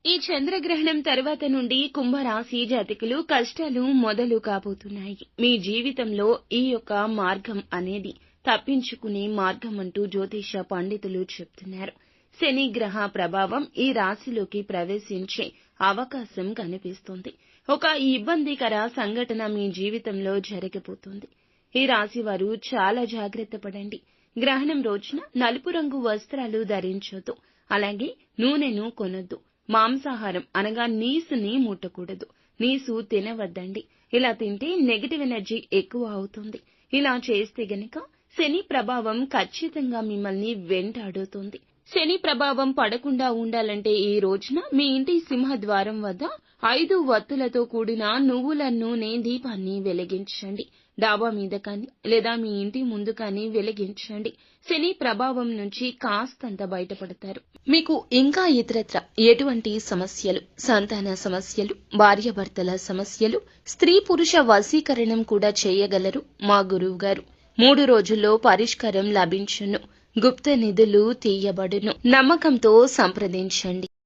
ఈ చంద్రగ్రహణం తర్వాత నుండి కుంభరాశి జాతకులు కష్టాలు మొదలు కాబోతున్నాయి. మీ జీవితంలో ఈ యొక్క మార్గం అనేది తప్పించుకునే మార్గం అంటూ జ్యోతిష పండితులు చెప్తున్నారు. శని గ్రహ ప్రభావం ఈ రాశిలోకి ప్రవేశించే అవకాశం కనిపిస్తుంది. ఒక ఇబ్బందికర సంఘటన మీ జీవితంలో జరగబోతుంది. ఈ రాశి వారు చాలా జాగ్రత్త పడండి. గ్రహణం రోజున నలుపు రంగు వస్త్రాలు ధరించొద్దు. అలాగే నూనెను కొనొద్దు. మాంసాహారం అనగా నీసుని ముట్టకూడదు. నీసు తినవద్దండి. ఇలా తింటే నెగటివ్ ఎనర్జీ ఎక్కువ అవుతుంది. ఇలా చేస్తే గనక శని ప్రభావం ఖచ్చితంగా మిమ్మల్ని వెంటాడుతుంది. శని ప్రభావం పడకుండా ఉండాలంటే ఈ రోజున మీ ఇంటి సింహద్వారం వద్ద 5 వత్తులతో కూడిన నువ్వుల నూనె దీపాన్ని వెలిగించండి. డాబా మీద కానీ లేదా మీ ఇంటి ముందు కానీ వెలిగించండి. శని ప్రభావం నుంచి కాస్తంత బయటపడతారు. మీకు ఇంకా ఇతరత్ర ఎటువంటి సమస్యలు, సంతాన సమస్యలు, భార్యాభర్తల సమస్యలు, స్త్రీ పురుష వశీకరణం కూడా చేయగలరు మా గురువు గారు. 3 రోజుల్లో పరిష్కారం లభించును. గుప్త నిధులు తీయబడును. నమ్మకంతో సంప్రదించండి.